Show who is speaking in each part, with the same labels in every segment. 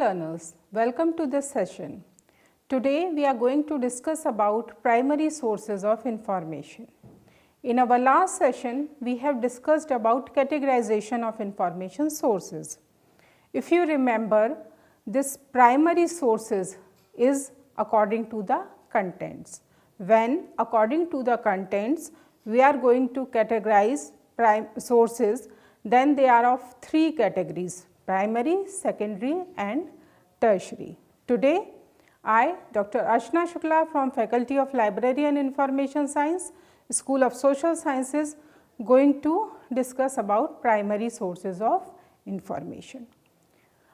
Speaker 1: learners, welcome to this session. Today we are going to discuss about primary sources of information. In our last session, we have discussed about categorization of information sources. If you remember, this primary sources is according to the contents. When according to the contents, we are going to categorize sources, then they are of three categories: primary, secondary and tertiary. Today, I, Dr. Ashna Shukla from Faculty of Library and Information Science, School of Social Sciences, going to discuss about primary sources of information.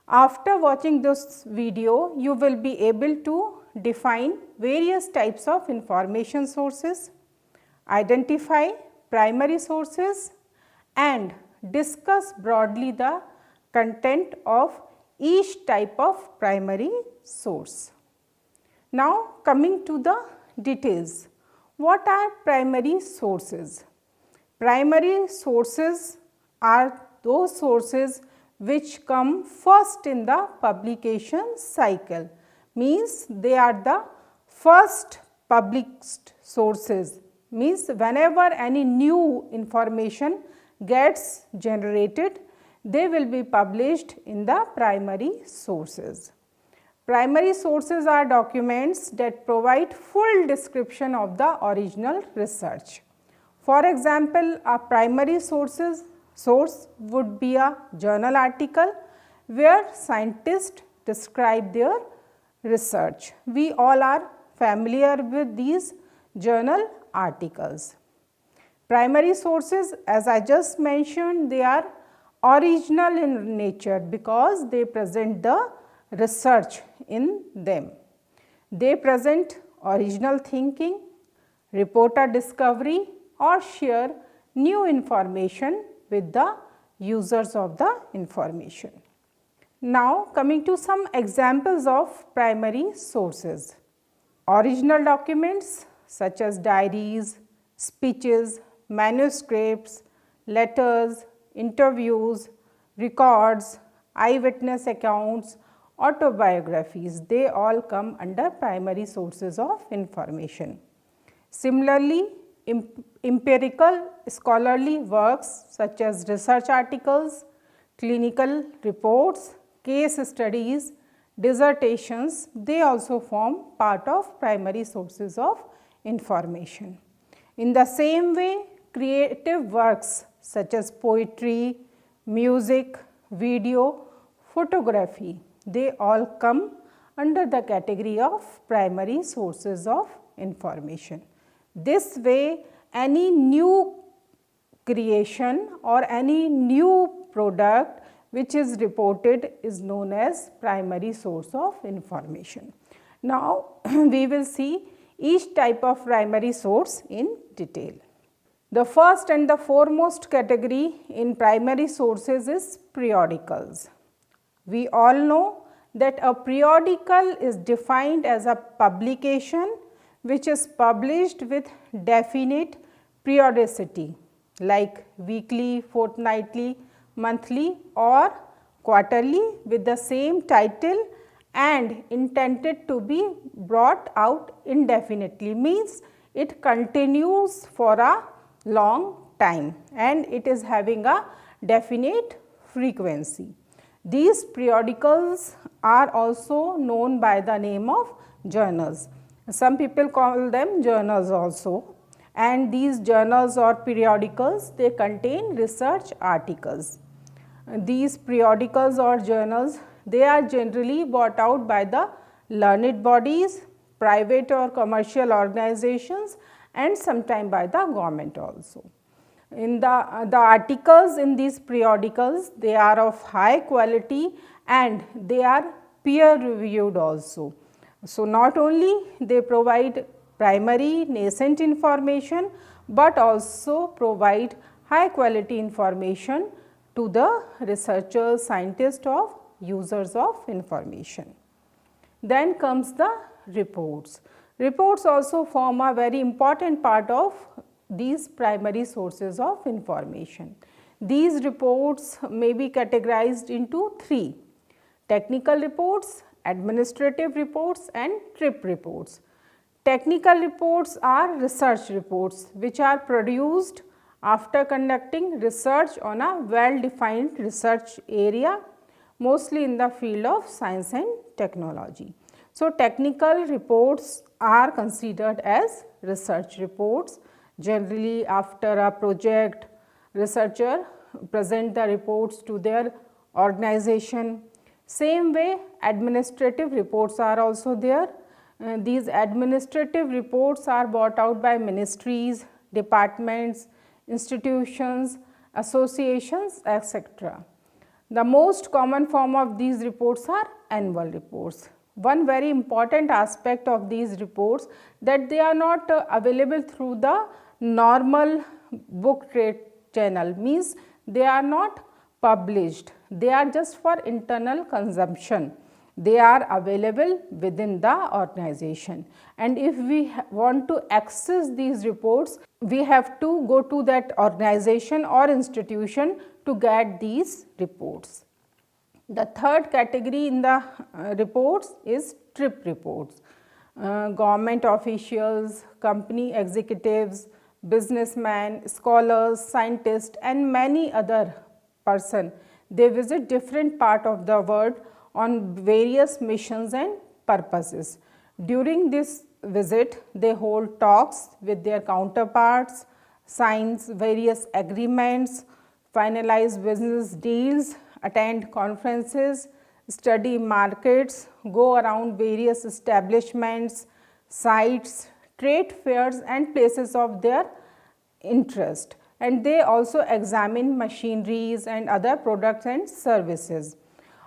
Speaker 1: After watching this video, you will be able to define various types of information sources, identify primary sources and discuss broadly the content of each type of primary source. Now, coming to the details, what are primary sources? Primary sources are those sources which come first in the publication cycle, means they are the first published sources, means whenever any new information gets generated, they will be published in the primary sources. Primary sources are documents that provide full description of the original research. For example, a primary source would be a journal article where scientists describe their research. We all are familiar with these journal articles. Primary sources, as I just mentioned, they are original in nature because they present the research in them. They present original thinking, report a discovery or share new information with the users of the information. Now, coming to some examples of primary sources. Original documents such as diaries, speeches, manuscripts, letters, interviews, records, eyewitness accounts, autobiographies, they all come under primary sources of information. Similarly, empirical scholarly works such as research articles, clinical reports, case studies, dissertations, they also form part of primary sources of information. In the same way, creative works such as poetry, music, video, photography, they all come under the category of primary sources of information. This way, any new creation or any new product which is reported is known as primary source of information. Now, we will see each type of primary source in detail. The first and the foremost category in primary sources is periodicals. We all know that a periodical is defined as a publication which is published with definite periodicity like weekly, fortnightly, monthly or quarterly with the same title and intended to be brought out indefinitely, means it continues for a long time and it is having a definite frequency. These periodicals are also known by the name of journals. Some people call them journals also, and these journals or periodicals, they contain research articles. These periodicals or journals, they are generally bought out by the learned bodies, private or commercial organizations and sometimes by the government also. In the articles in these periodicals, they are of high quality and they are peer reviewed also. So, not only they provide primary nascent information, but also provide high quality information to the researchers, scientists or users of information. Then comes the reports. Reports also form a very important part of these primary sources of information. These reports may be categorized into three: technical reports, administrative reports and trip reports. Technical reports are research reports which are produced after conducting research on a well-defined research area, mostly in the field of science and technology. So, technical reports are considered as research reports. Generally, after a project, researcher present the reports to their organization. Same way, administrative reports are also there. These administrative reports are brought out by ministries, departments, institutions, associations, etc. The most common form of these reports are annual reports. One very important aspect of these reports that they are not available through the normal book trade channel, means they are not published, they are just for internal consumption. They are available within the organization, and if we want to access these reports, we have to go to that organization or institution to get these reports. The third category in the reports is trip reports. Government officials, company executives, businessmen, scholars, scientists and many other person, they visit different part of the world on various missions and purposes. During this visit, they hold talks with their counterparts, signs various agreements, finalize business deals, attend conferences, study markets, go around various establishments, sites, trade fairs and places of their interest, and they also examine machineries and other products and services.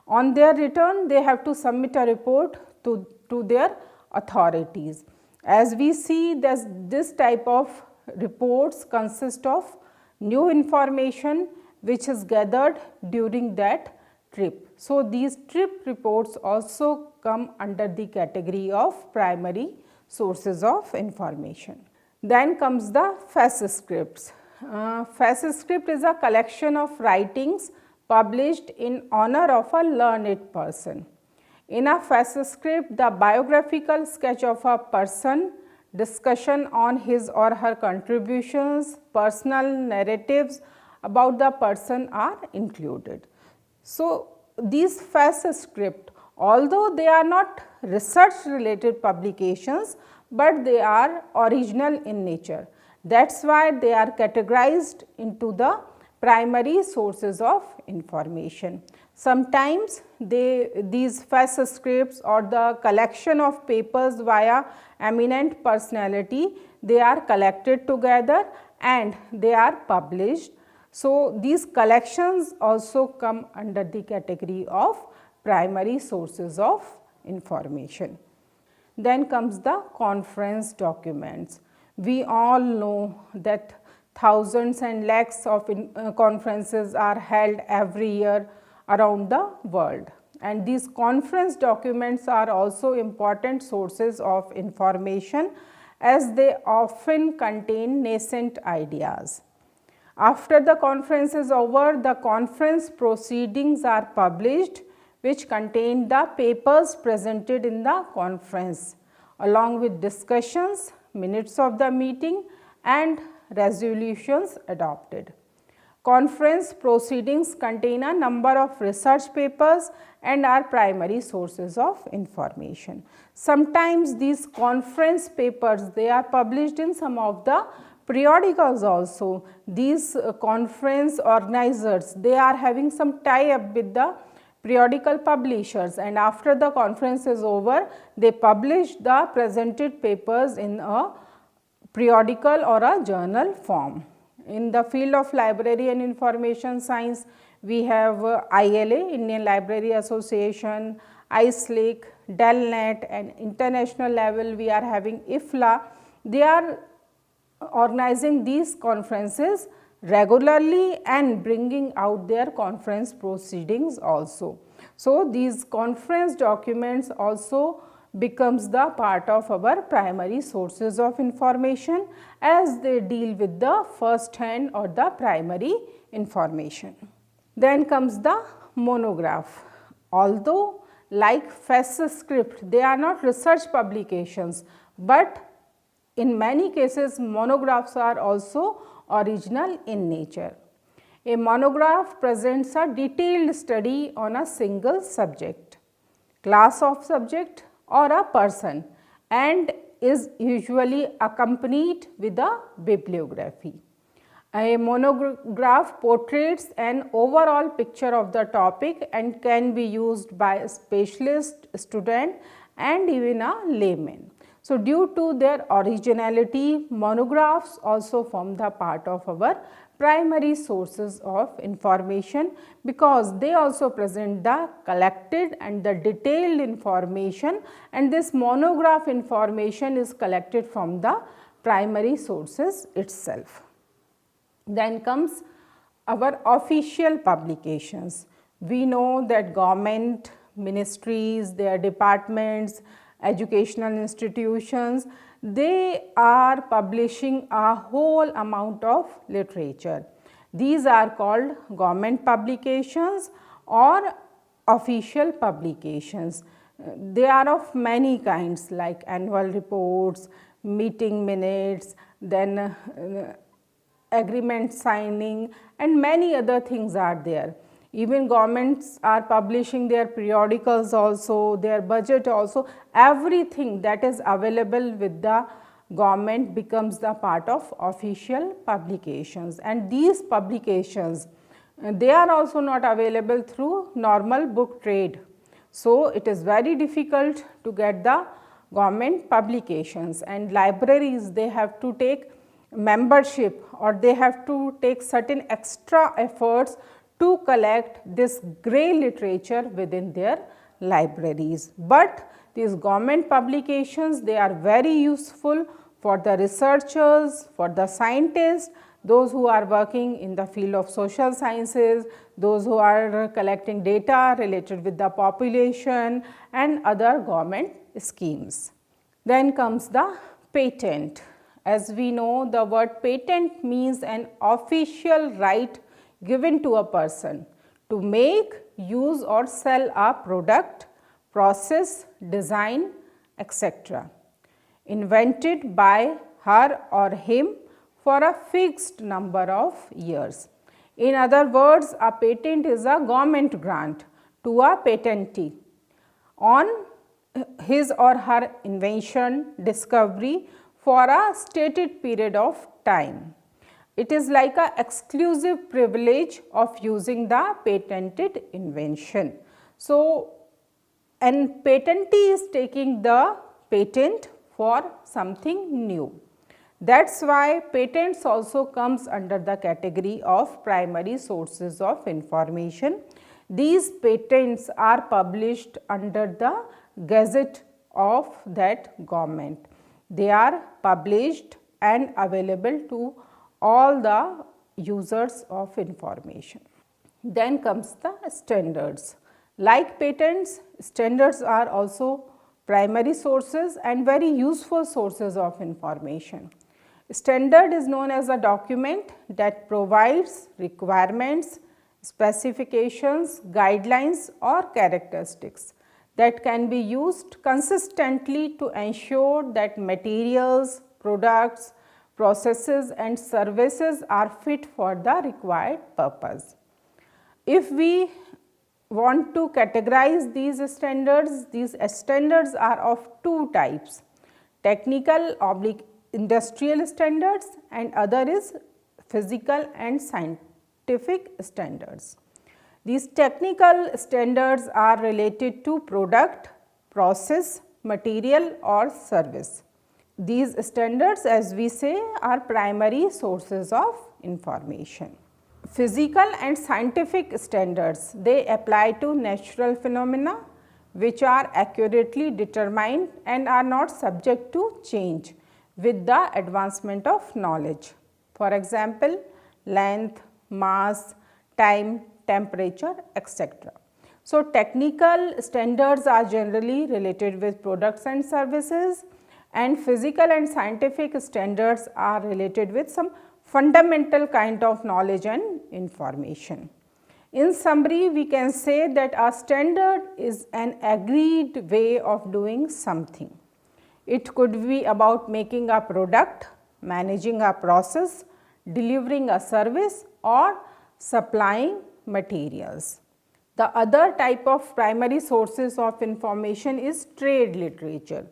Speaker 1: On their return, they have to submit a report to their authorities. As we see, this type of reports consist of new information which is gathered during that trip. So, these trip reports also come under the category of primary sources of information. Then comes the FESTSCHRIFTs. FESTSCHRIFT is a collection of writings published in honor of a learned person. In a FESTSCHRIFT, the biographical sketch of a person, discussion on his or her contributions, personal narratives about the person are included. So, these FESTSCHRIFT, although they are not research related publications, but they are original in nature. That is why they are categorized into the primary sources of information. Sometimes these FESTSCHRIFTs or the collection of papers via eminent personality, they are collected together and they are published. So, these collections also come under the category of primary sources of information. Then comes the conference documents. We all know that thousands and lakhs of conferences are held every year around the world, and these conference documents are also important sources of information as they often contain nascent ideas. After the conference is over, the conference proceedings are published which contain the papers presented in the conference along with discussions, minutes of the meeting and resolutions adopted. Conference proceedings contain a number of research papers and are primary sources of information. Sometimes these conference papers, they are published in some of the periodicals also. These conference organizers, they are having some tie-up with the periodical publishers, and after the conference is over, they publish the presented papers in a periodical or a journal form. In the field of library and information science, we have ILA, Indian Library Association, ISLIC, DELNET, and international level we are having IFLA. They are organizing these conferences regularly and bringing out their conference proceedings also. So, these conference documents also becomes the part of our primary sources of information as they deal with the first hand or the primary information. Then comes the monograph. Although like FESTSCHRIFT, they are not research publications, but in many cases monographs are also original in nature. A monograph presents a detailed study on a single subject, class of subject or a person, and is usually accompanied with a bibliography. A monograph portrays an overall picture of the topic and can be used by a specialist, student and even a layman. So, due to their originality, monographs also form the part of our primary sources of information, because they also present the collected and the detailed information, and this monograph information is collected from the primary sources itself. Then comes our official publications. We know that government, ministries, their departments, educational institutions, they are publishing a whole amount of literature. These are called government publications or official publications. They are of many kinds like annual reports, meeting minutes, then agreement signing and many other things are there. Even governments are publishing their periodicals also, their budget also, everything that is available with the government becomes the part of official publications, and these publications they are also not available through normal book trade. So, it is very difficult to get the government publications, and libraries they have to take membership or they have to take certain extra efforts to collect this grey literature within their libraries. But these government publications they are very useful for the researchers, for the scientists, those who are working in the field of social sciences, those who are collecting data related with the population and other government schemes. Then comes the patent. As we know, the word patent means an official right given to a person to make, use or sell a product, process, design, etc. invented by her or him for a fixed number of years. In other words, a patent is a government grant to a patentee on his or her invention, discovery for a stated period of time. It is like an exclusive privilege of using the patented invention. So, an patentee is taking the patent for something new. That is why patents also comes under the category of primary sources of information. These patents are published under the gazette of that government. They are published and available to all the users of information. Then comes the standards. Like patents, standards are also primary sources and very useful sources of information. Standard is known as a document that provides requirements, specifications, guidelines or characteristics that can be used consistently to ensure that materials, products, processes and services are fit for the required purpose. If we want to categorize these standards are of two types: technical/industrial standards and other is physical and scientific standards. These technical standards are related to product, process, material or service. These standards, as we say, are primary sources of information. Physical and scientific standards, they apply to natural phenomena which are accurately determined and are not subject to change with the advancement of knowledge. For example, length, mass, time, temperature, etc. So, technical standards are generally related with products and services, and physical and scientific standards are related with some fundamental kind of knowledge and information. In summary, we can say that a standard is an agreed way of doing something. It could be about making a product, managing a process, delivering a service, or supplying materials. The other type of primary sources of information is trade literature.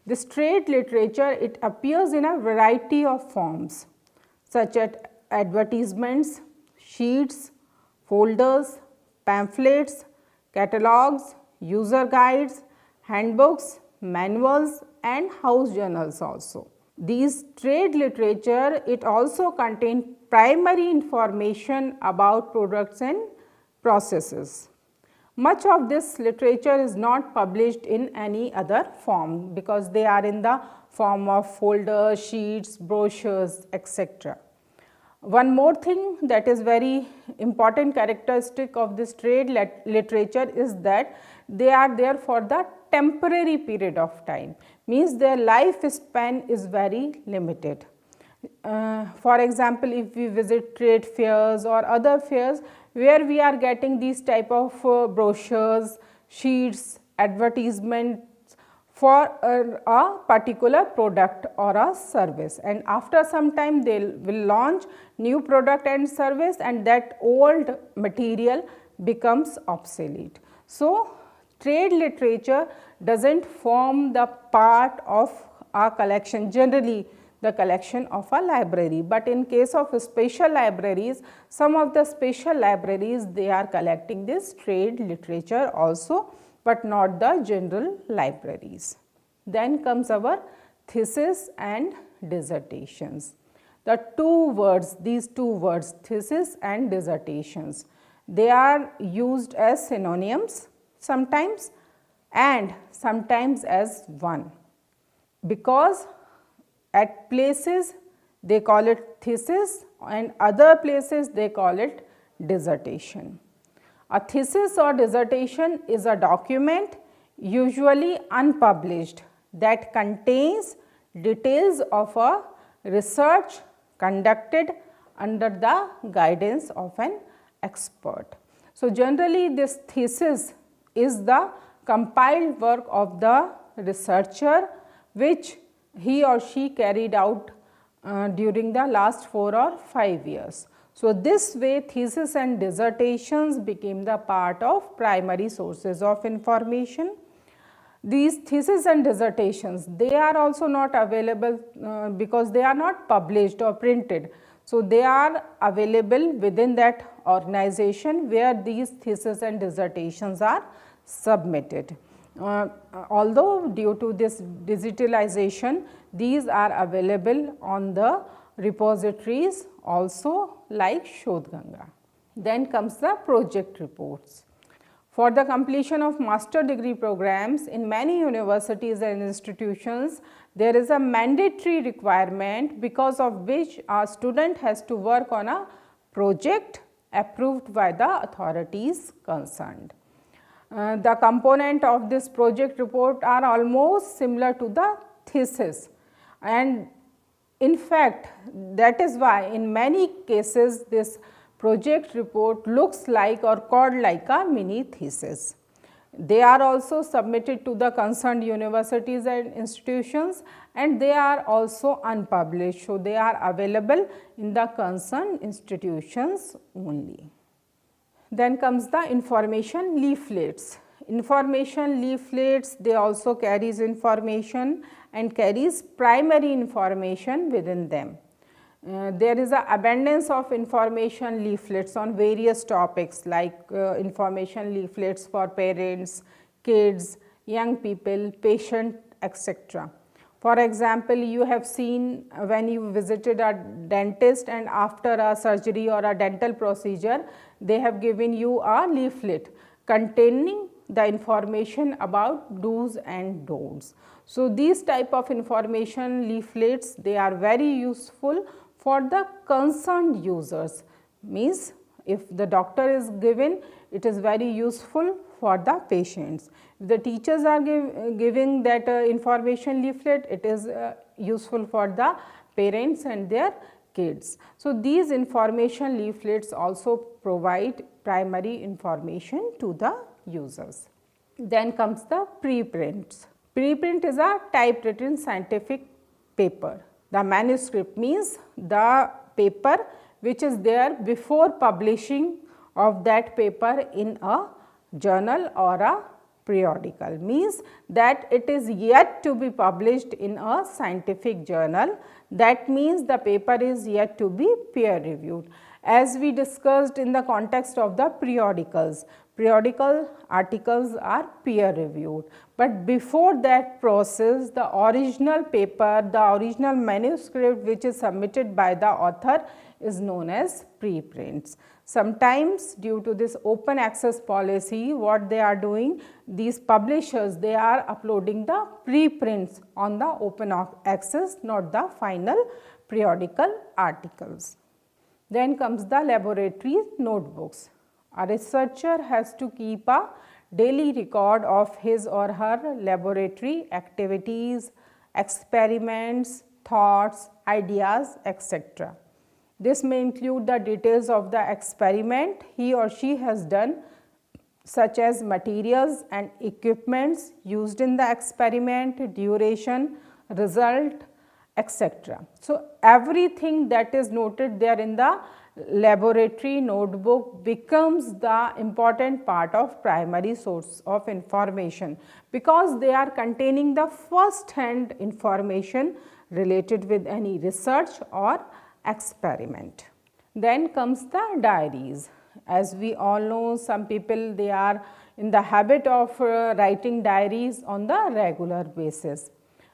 Speaker 1: This trade literature, it appears in a variety of forms such as advertisements, sheets, folders, pamphlets, catalogs, user guides, handbooks, manuals, and house journals also. These trade literature, it also contains primary information about products and processes. Much of this literature is not published in any other form because they are in the form of folders, sheets, brochures, etc. One more thing that is very important characteristic of this trade literature is that they are there for the temporary period of time, means their lifespan is very limited. For example, if we visit trade fairs or other fairs where we are getting these type of brochures, sheets, advertisements for a particular product or a service, and after some time they will launch new product and service and that old material becomes obsolete. So, trade literature does not form the part of a collection, generally the collection of a library, but in case of special libraries, some of the special libraries they are collecting this trade literature also, but not the general libraries. Then comes our thesis and dissertations. The two words, these two words, thesis and dissertations, they are used as synonyms sometimes and sometimes as one, because at places they call it thesis and other places they call it dissertation. A thesis or dissertation is a document usually unpublished that contains details of a research conducted under the guidance of an expert. So, generally this thesis is the compiled work of the researcher which he or she carried out during the last 4 or 5 years. So, this way thesis and dissertations became the part of primary sources of information. These thesis and dissertations, they are also not available because they are not published or printed. So, they are available within that organization where these thesis and dissertations are submitted. Although due to this digitalization, these are available on the repositories also like Shodhganga. Then comes the project reports. For the completion of master degree programs in many universities and institutions, there is a mandatory requirement because of which a student has to work on a project approved by the authorities concerned. The component of this project report are almost similar to the thesis, and in fact, that is why in many cases this project report looks like or called like a mini thesis. They are also submitted to the concerned universities and institutions and they are also unpublished. So, they are available in the concerned institutions only. Then comes the information leaflets. Information leaflets, they also carries information and carries primary information within them. There is an abundance of information leaflets on various topics like information leaflets for parents, kids, young people, patient, etc. For example, you have seen when you visited a dentist and after a surgery or a dental procedure, they have given you a leaflet containing the information about do's and don'ts. So, these type of information leaflets, they are very useful for the concerned users, means if the doctor is given, it is very useful for the patients. If the teachers are giving that information leaflet, it is useful for the parents and their kids. So, these information leaflets also provide primary information to the users. Then comes the preprints. Preprint is a typewritten scientific paper. The manuscript means the paper which is there before publishing of that paper in a journal or a periodical, means that it is yet to be published in a scientific journal. That means the paper is yet to be peer reviewed. As we discussed in the context of the periodicals, periodical articles are peer reviewed, but before that process the original paper, the original manuscript which is submitted by the author is known as preprints. Sometimes due to this open access policy, what they are doing, these publishers, they are uploading the preprints on the open access, not the final periodical articles. Then comes the laboratory notebooks. A researcher has to keep a daily record of his or her laboratory activities, experiments, thoughts, ideas, etc. This may include the details of the experiment he or she has done, such as materials and equipments used in the experiment, duration, result, etc. So, everything that is noted there in the laboratory notebook becomes the important part of primary source of information, because they are containing the first hand information related with any research or experiment. Then comes the diaries. As we all know, some people, they are in the habit of writing diaries on the regular basis.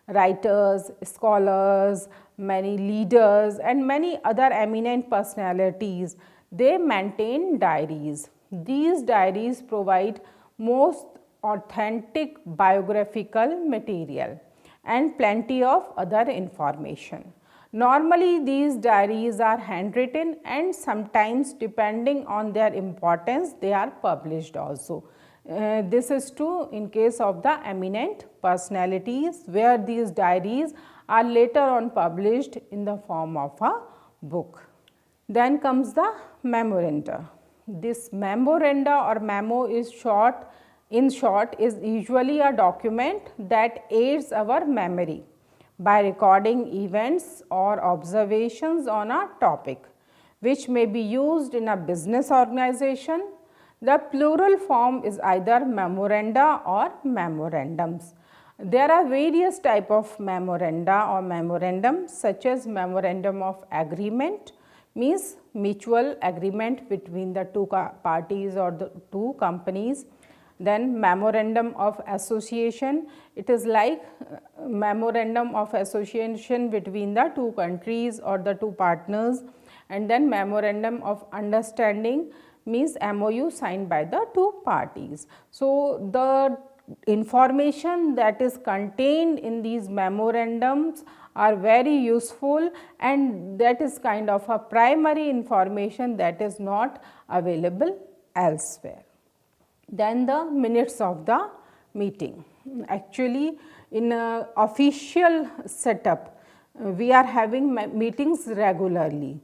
Speaker 1: Writers, scholars, many leaders and many other eminent personalities, they maintain diaries. These diaries provide most authentic biographical material and plenty of other information. Normally these diaries are handwritten, and sometimes depending on their importance they are published also. This is true in case of the eminent personalities, where these diaries are later on published in the form of a book. Then comes the memoranda. This memoranda or memo is in short is usually a document that aids our memory by recording events or observations on a topic, which may be used in a business organization. The plural form is either memoranda or memorandums. There are various types of memoranda or memorandum, such as memorandum of agreement, means mutual agreement between the two parties or the two companies. Then memorandum of association, it is like memorandum of association between the two countries or the two partners. And then memorandum of understanding means MOU signed by the two parties. So, the information that is contained in these memorandums are very useful, and that is kind of a primary information that is not available elsewhere. Then the minutes of the meeting. Actually, in a official setup, we are having meetings regularly.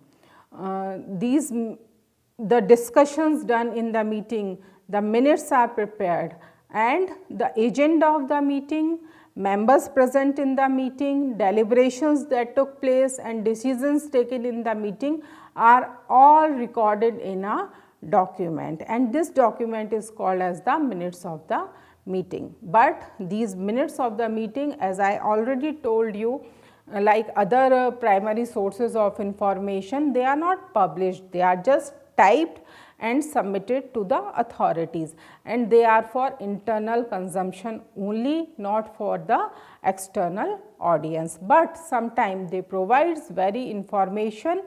Speaker 1: The discussions done in the meeting, the minutes are prepared, and the agenda of the meeting, members present in the meeting, deliberations that took place and decisions taken in the meeting are all recorded in a document, and this document is called as the minutes of the meeting. But these minutes of the meeting, as I already told you, like other primary sources of information, they are not published, they are just typed and submitted to the authorities, and they are for internal consumption only, not for the external audience. But sometimes they provides very important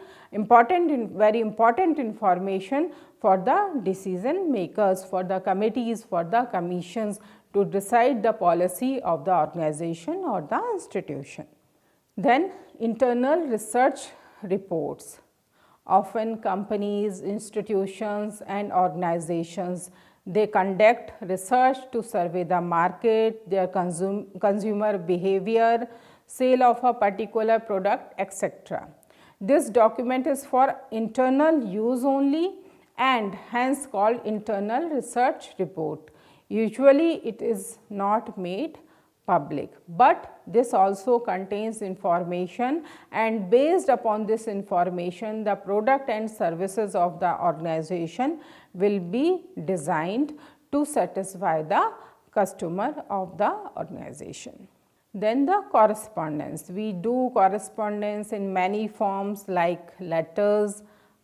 Speaker 1: information for the decision makers, for the committees, for the commissions to decide the policy of the organization or the institution. Then internal research reports. Often companies, institutions and organizations, they conduct research to survey the market, their consumer behavior, sale of a particular product, etc. This document is for internal use only and hence called internal research report. Usually it is not made public, but this also contains information, and based upon this information the product and services of the organization will be designed to satisfy the customer of the organization. Then the correspondence. We do correspondence in many forms like letters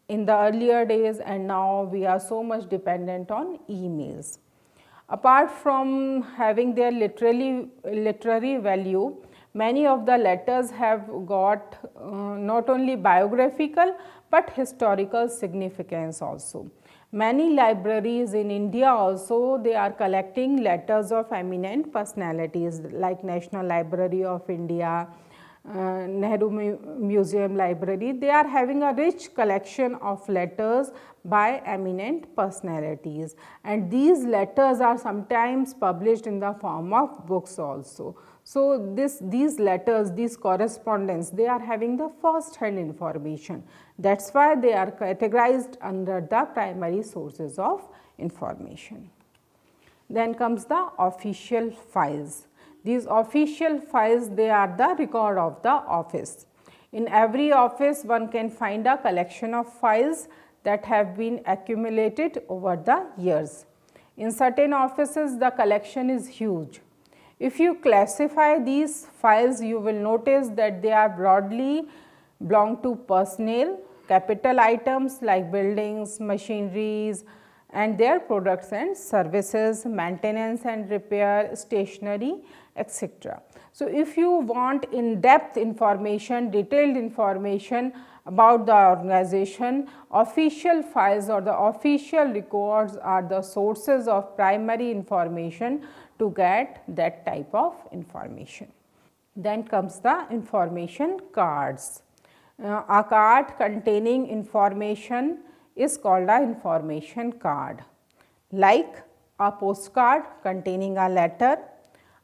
Speaker 1: in the earlier days, and now we are so much dependent on emails. Apart from having their literary value, many of the letters have got not only biographical but historical significance also. Many libraries in India also, they are collecting letters of eminent personalities like National Library of India, Nehru Museum Library. They are having a rich collection of letters by eminent personalities, and these letters are sometimes published in the form of books also. So, these letters, these correspondence, they are having the first hand information. That is why they are categorized under the primary sources of information. Then comes the official files. These official files, they are the record of the office. In every office one can find a collection of files that have been accumulated over the years. In certain offices the collection is huge. If you classify these files, you will notice that they are broadly belong to personnel, capital items like buildings, machineries and their products and services, maintenance and repair, stationery, etc. So, if you want in-depth information, detailed information about the organization, official files or the official records are the sources of primary information to get that type of information. Then comes the information cards. A card containing information is called an information card, like a postcard containing a letter,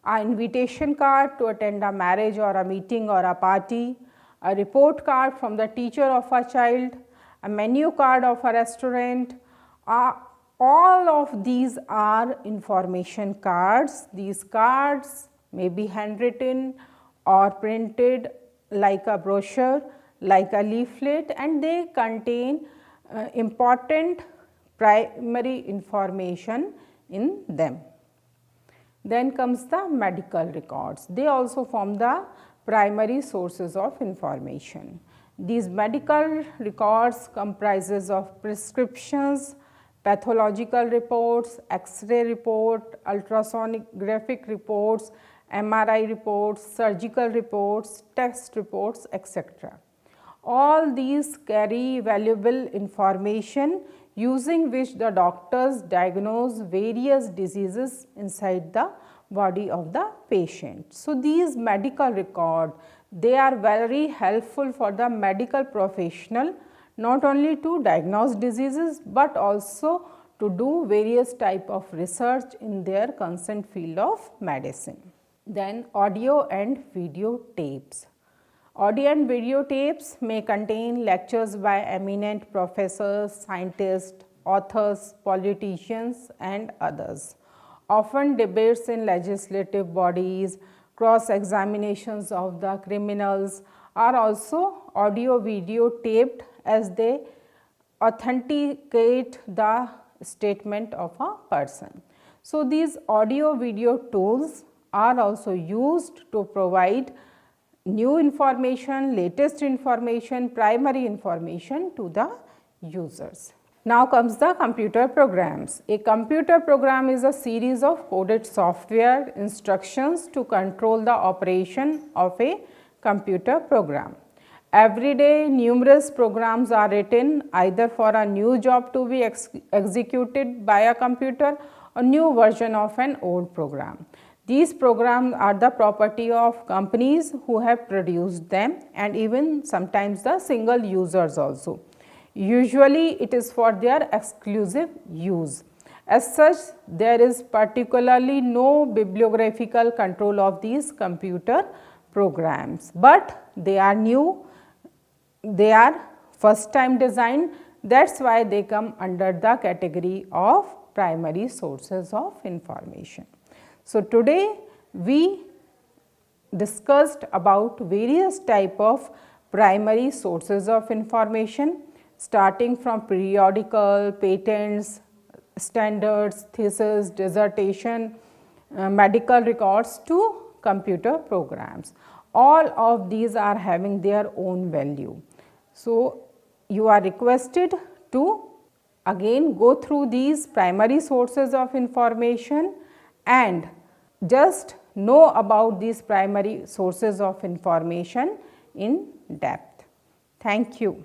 Speaker 1: an invitation card to attend a marriage or a meeting or a party, a report card from the teacher of a child, a menu card of a restaurant. All of these are information cards. These cards may be handwritten or printed like a brochure, like a leaflet, and they contain important primary information in them. Then comes the medical records. They also form the primary sources of information. These medical records comprises of prescriptions, pathological reports, X-ray report, ultrasonographic reports, MRI reports, surgical reports, test reports, etc. All these carry valuable information using which the doctors diagnose various diseases inside the body of the patient. So, these medical records, they are very helpful for the medical professional, not only to diagnose diseases, but also to do various type of research in their concerned field of medicine. Then audio and video tapes. Audio and video tapes may contain lectures by eminent professors, scientists, authors, politicians and others. Often debates in legislative bodies, cross-examinations of the criminals are also audio video taped as they authenticate the statement of a person. So, these audio video tools are also used to provide new information, latest information, primary information to the users. Now comes the computer programs. A computer program is a series of coded software instructions to control the operation of a computer program. Every day numerous programs are written either for a new job to be executed by a computer or new version of an old program. These programs are the property of companies who have produced them and even sometimes the single users also. Usually it is for their exclusive use. As such, there is particularly no bibliographical control of these computer programs, but they are new they are first time designed, that is why they come under the category of primary sources of information. So, today we discussed about various type of primary sources of information, starting from periodical, patents, standards, thesis, dissertation, medical records to computer programs. All of these are having their own value. So, you are requested to again go through these primary sources of information and just know about these primary sources of information in depth. Thank you.